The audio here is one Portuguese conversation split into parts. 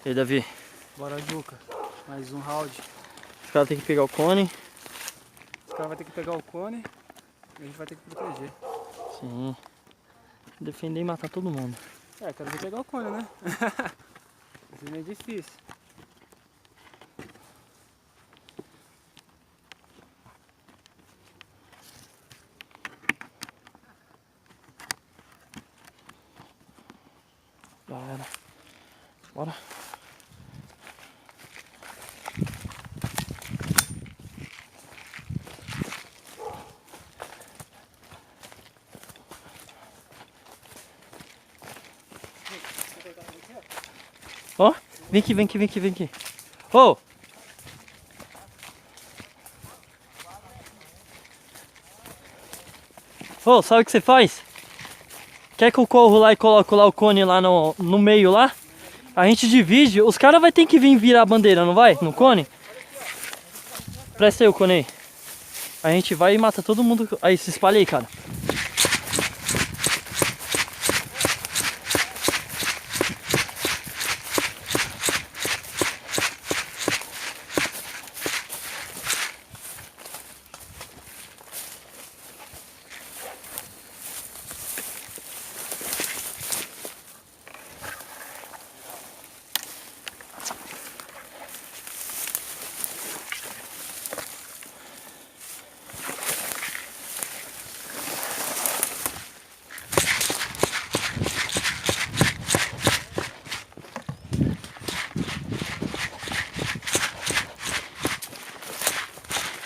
E aí, Davi? Bora, Juca. Mais um round. Os caras têm que pegar o cone. Os caras vão ter que pegar o cone e a gente vai ter que proteger. Sim. Defender e matar todo mundo. É, quero ver pegar o cone, né? Isso não é difícil. Já era. Bora. Ó, vem aqui, vem aqui, vem aqui, vem aqui. Ô! Ô, sabe o que você faz? Quer que eu corro lá e coloco lá o cone lá no meio lá? A gente divide, os caras vão ter que vir virar a bandeira, não vai? No cone? Presta aí o cone aí. A gente vai e mata todo mundo. Aí, se espalha aí, cara.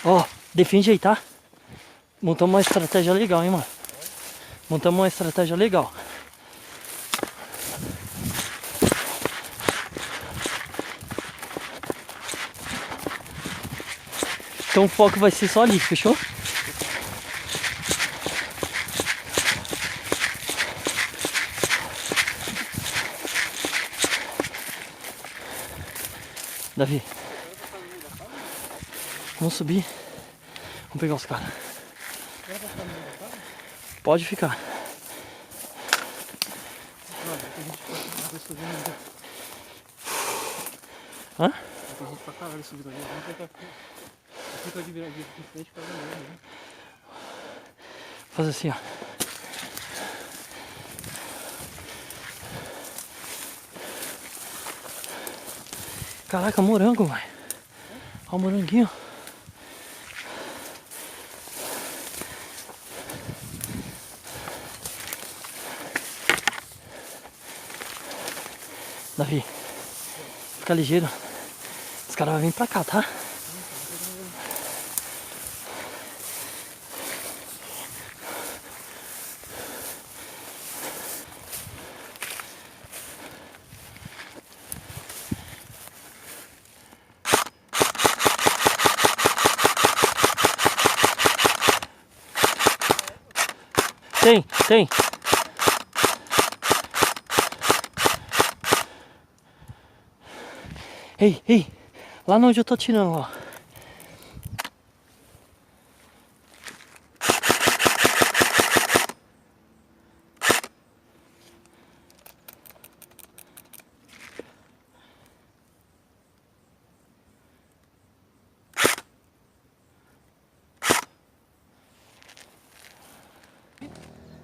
Ó, defende aí, tá? Montamos uma estratégia legal, hein, mano? Montamos uma estratégia legal. Então o foco vai ser só ali, fechou? Davi. Vamos subir. Vamos pegar os caras. Pode ficar. Hã? Tem gente pra caralho subindo ali. Vamos tentar ficar de virar de frente pra ver, né? Faz assim, ó. Caraca, morango, velho. Olha o moranguinho. Davi, fica ligeiro. Os caras vão vir pra cá, tá? Tem, tem. Ei, ei. Lá onde eu tô atirando, ó.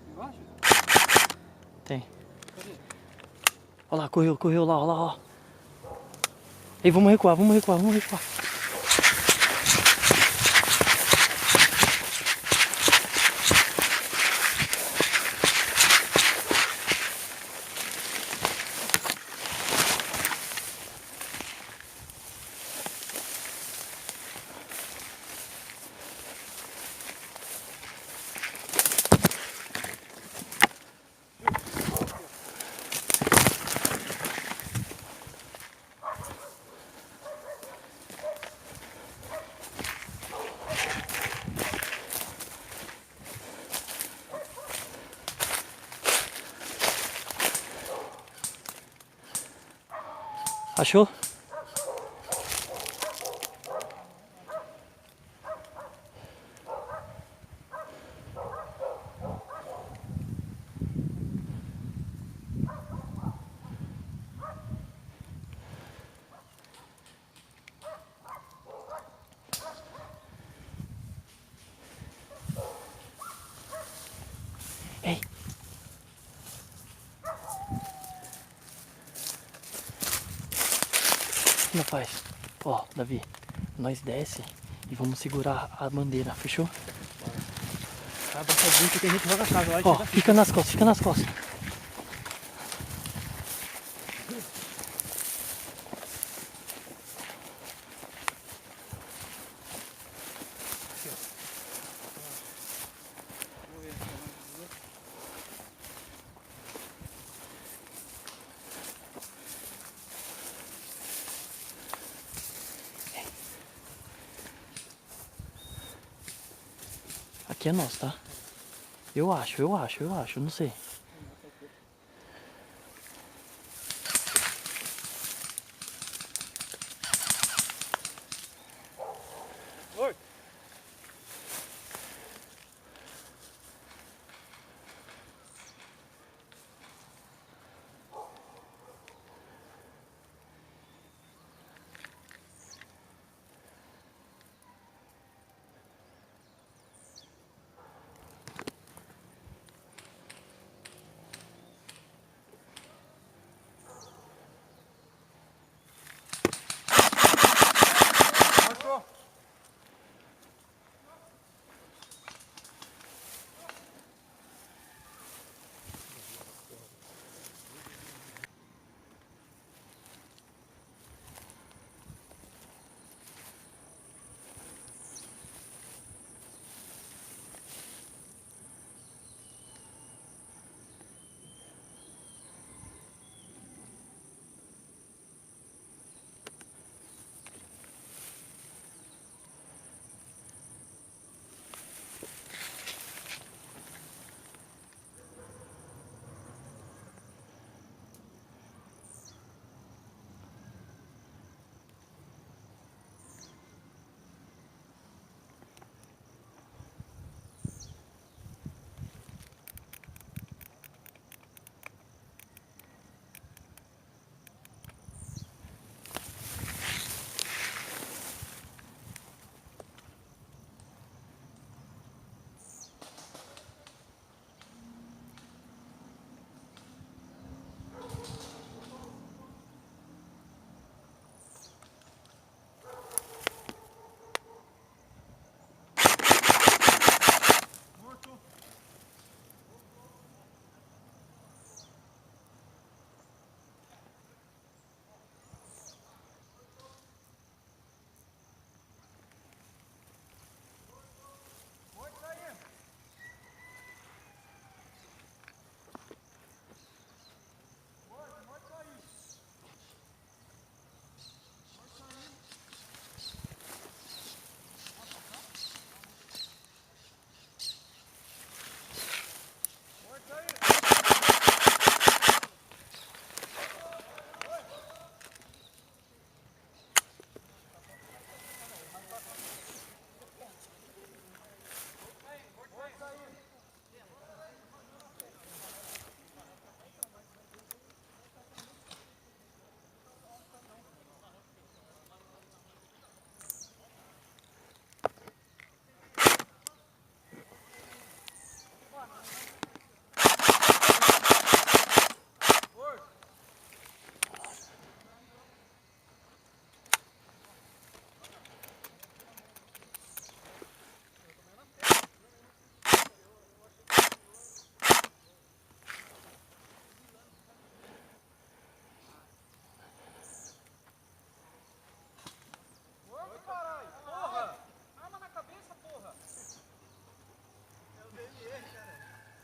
Embaixo? Tem. Cadê? Olha lá, correu, correu lá, olha lá, ó. Ei, vamos recuar, vamos recuar, vamos recuar. Achou? faz? Ó, Davi, nós desce e vamos segurar a bandeira, fechou? Tá abraçadinho que tem gente que joga a casa lá e Ó, tira a fica nas costas, fica nas costas. Aqui é nosso, tá? Eu acho, não sei. Oi.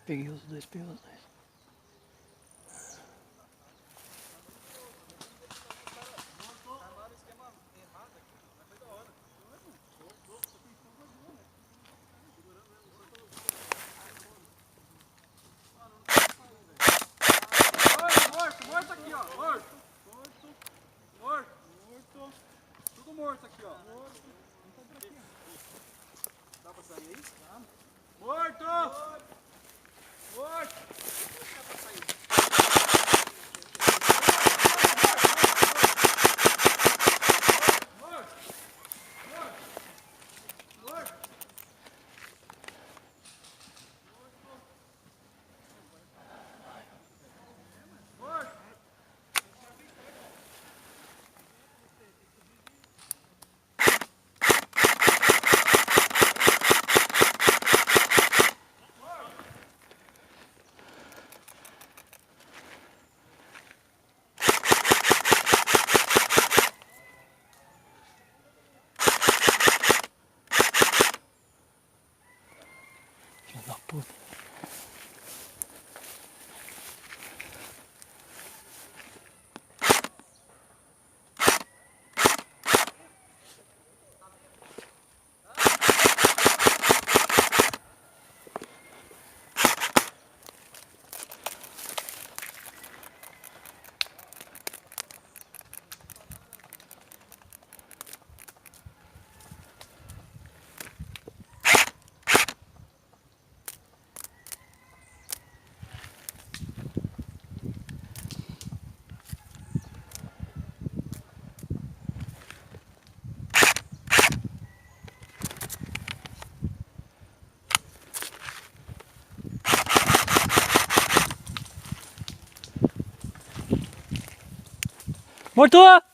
Peguei os dois, peguei os dois. Morto aqui, ó. Morto. Tudo morto aqui, ó. Dá pra sair aí? Dá. Morto! Morto! Dá pra sair. Filho da puta. Morto!